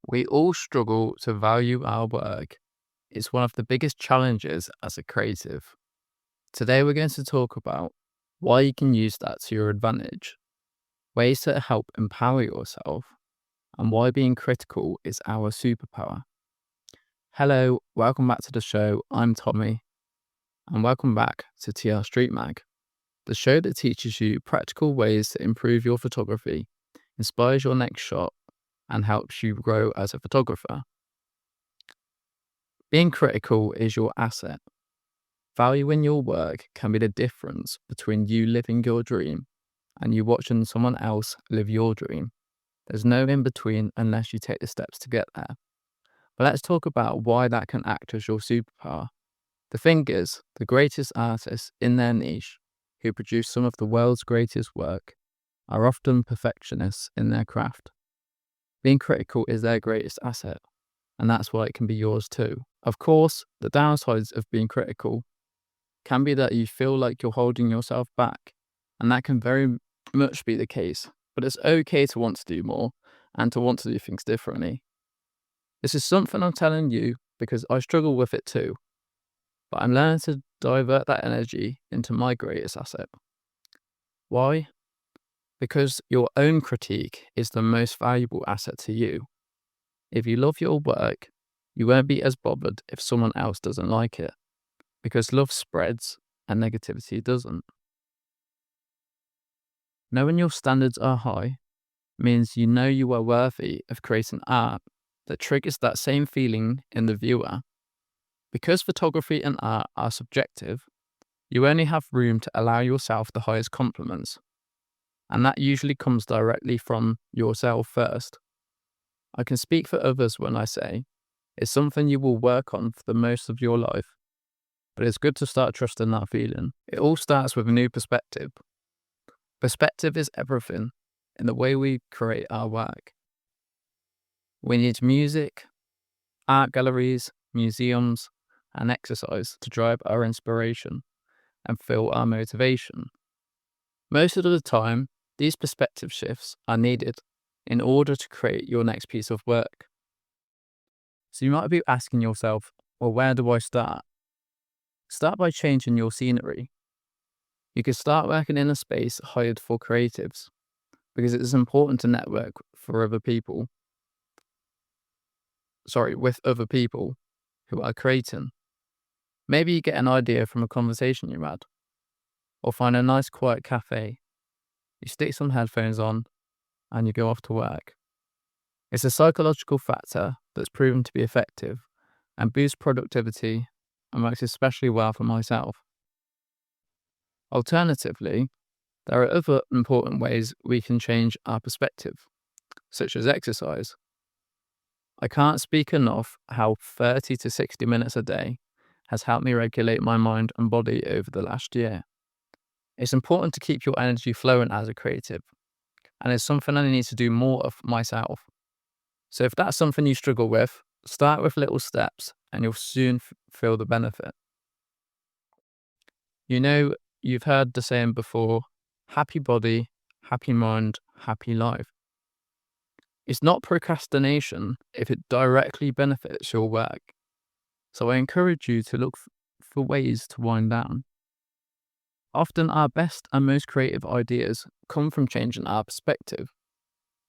We all struggle to value our work. It's one of the biggest challenges as a creative. Today, we're going to talk about why you can use that to your advantage, ways to help empower yourself, and why being critical is our superpower. Hello, welcome back to the show. I'm Tommy, and welcome back to TR Street Mag, the show that teaches you practical ways to improve your photography, inspires your next shot, and helps you grow as a photographer. Being critical is your asset. Valuing your work can be the difference between you living your dream and you watching someone else live your dream. There's no in between unless you take the steps to get there. But let's talk about why that can act as your superpower. The thing is, the greatest artists in their niche, who produce some of the world's greatest work, are often perfectionists in their craft. Being critical is their greatest asset, and that's why it can be yours too. Of course, the downsides of being critical can be that you feel like you're holding yourself back, and that can very much be the case, but it's okay to want to do more and to want to do things differently. This is something I'm telling you because I struggle with it too, but I'm learning to divert that energy into my greatest asset. Why? Because your own critique is the most valuable asset to you. If you love your work, you won't be as bothered if someone else doesn't like it, because love spreads and negativity doesn't. Knowing your standards are high means you know you are worthy of creating art that triggers that same feeling in the viewer. Because photography and art are subjective, you only have room to allow yourself the highest compliments, and that usually comes directly from yourself first. I can speak for others when I say it's something you will work on for the most of your life, but it's good to start trusting that feeling. It all starts with a new perspective. Perspective is everything in the way we create our work. We need music, art galleries, museums, and exercise to drive our inspiration and fuel our motivation. Most of the time, these perspective shifts are needed in order to create your next piece of work. So you might be asking yourself, well, where do I start? Start by changing your scenery. You can start working in a space hired for creatives because it is important to network with other people who are creating. Maybe you get an idea from a conversation you had, or find a nice quiet cafe. You stick some headphones on and you go off to work. It's a psychological factor that's proven to be effective and boosts productivity and works especially well for myself. Alternatively, there are other important ways we can change our perspective, such as exercise. I can't speak enough how 30 to 60 minutes a day has helped me regulate my mind and body over the last year. It's important to keep your energy flowing as a creative, and it's something I need to do more of myself. So if that's something you struggle with, start with little steps and you'll soon feel the benefit. You know, you've heard the saying before, happy body, happy mind, happy life. It's not procrastination if it directly benefits your work. So I encourage you to look for ways to wind down. Often our best and most creative ideas come from changing our perspective.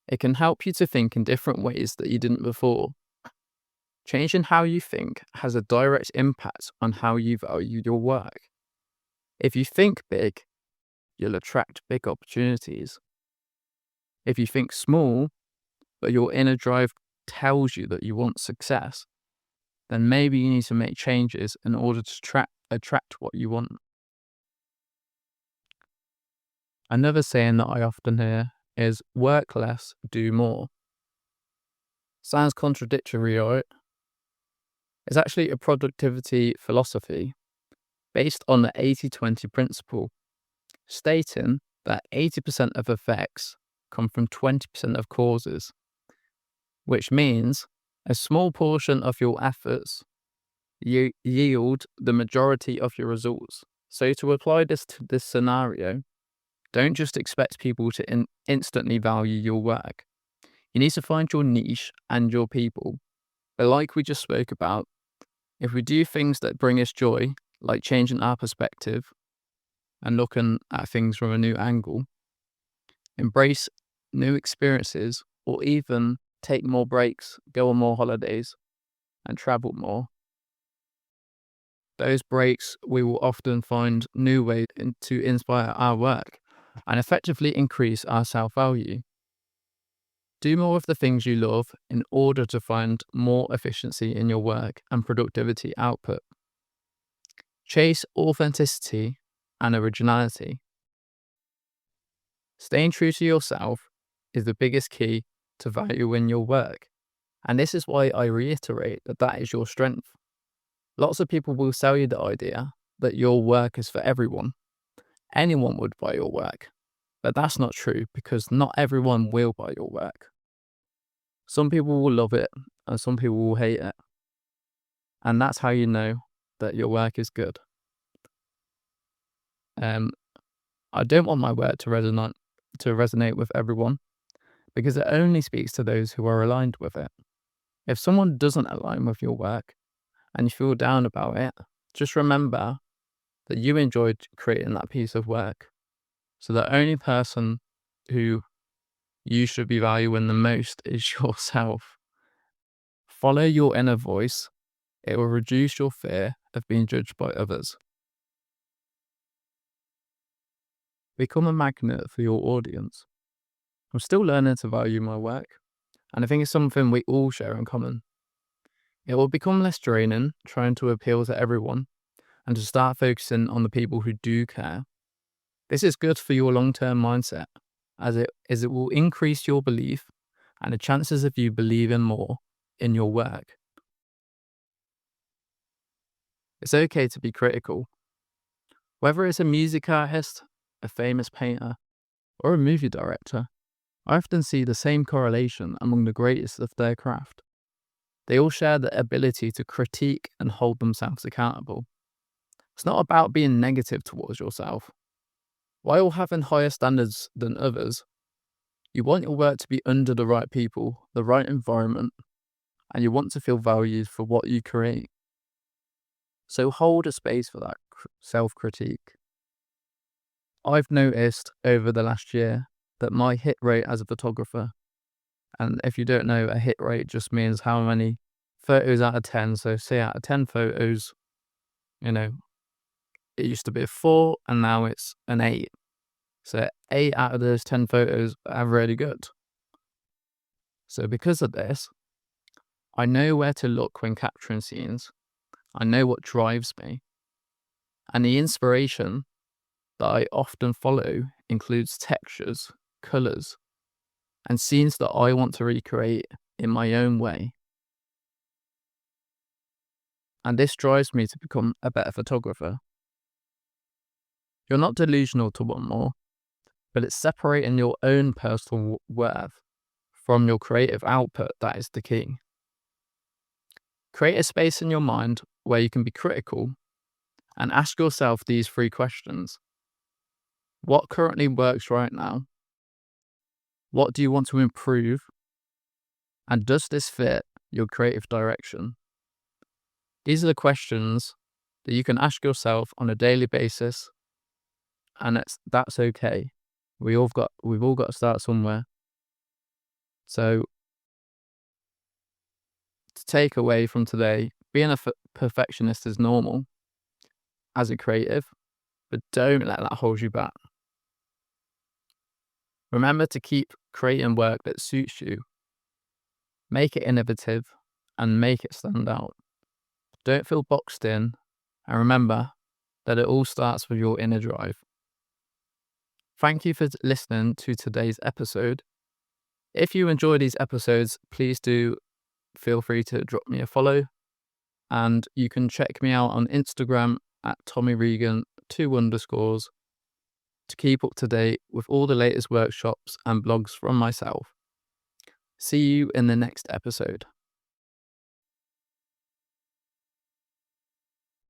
It can help you to think in different ways that you didn't before. Changing how you think has a direct impact on how you value your work. If you think big, you'll attract big opportunities. If you think small, but your inner drive tells you that you want success, then maybe you need to make changes in order to attract what you want. Another saying that I often hear is work less, do more. Sounds contradictory, right? It's actually a productivity philosophy based on the 80-20 principle, stating that 80% of effects come from 20% of causes, which means a small portion of your efforts yield the majority of your results. So to apply this to this scenario, don't just expect people to instantly value your work. You need to find your niche and your people. But like we just spoke about, if we do things that bring us joy, like changing our perspective and looking at things from a new angle, embrace new experiences, or even take more breaks, go on more holidays, and travel more, those breaks, we will often find new ways to inspire our work and effectively increase our self-value. Do more of the things you love in order to find more efficiency in your work and productivity output. Chase authenticity and originality. Staying true to yourself is the biggest key to value in your work. And this is why I reiterate that that is your strength. Lots of people will sell you the idea that your work is for everyone. Anyone would buy your work. But that's not true, because not everyone will buy your work. Some people will love it and some people will hate it. And that's how you know that your work is good. I don't want my work to resonate with everyone, because it only speaks to those who are aligned with it. If someone doesn't align with your work and you feel down about it, just remember that you enjoyed creating that piece of work. So the only person who you should be valuing the most is yourself. Follow your inner voice. It will reduce your fear of being judged by others. Become a magnet for your audience. I'm still learning to value my work, and I think it's something we all share in common. It will become less draining trying to appeal to everyone and to start focusing on the people who do care. This is good for your long-term mindset, as it will increase your belief and the chances of you believing more in your work. It's okay to be critical. Whether it's a music artist, a famous painter, or a movie director, I often see the same correlation among the greatest of their craft. They all share the ability to critique and hold themselves accountable. It's not about being negative towards yourself. While having higher standards than others, you want your work to be under the right people, the right environment, and you want to feel valued for what you create. So hold a space for that self-critique. I've noticed over the last year that my hit rate as a photographer, and if you don't know, a hit rate just means how many photos out of 10. So say out of 10 photos, it used to be a 4 and now it's an 8. So 8 out of those 10 photos are really good. So because of this, I know where to look when capturing scenes. I know what drives me. And the inspiration that I often follow includes textures, colours, and scenes that I want to recreate in my own way. And this drives me to become a better photographer. You're not delusional to want more, but it's separating your own personal worth from your creative output that is the key. Create a space in your mind where you can be critical and ask yourself these 3 questions. What currently works right now? What do you want to improve? And does this fit your creative direction? These are the questions that you can ask yourself on a daily basis, and that's okay. We've all got to start somewhere. So to take away from today, being a perfectionist is normal as a creative, but don't let that hold you back. Remember to keep creating work that suits you. Make it innovative and make it stand out. Don't feel boxed in, and remember that it all starts with your inner drive. Thank you for listening to today's episode. If you enjoy these episodes, please do feel free to drop me a follow, and you can check me out on Instagram at Tommy Regan 2_ to keep up to date with all the latest workshops and blogs from myself. See you in the next episode.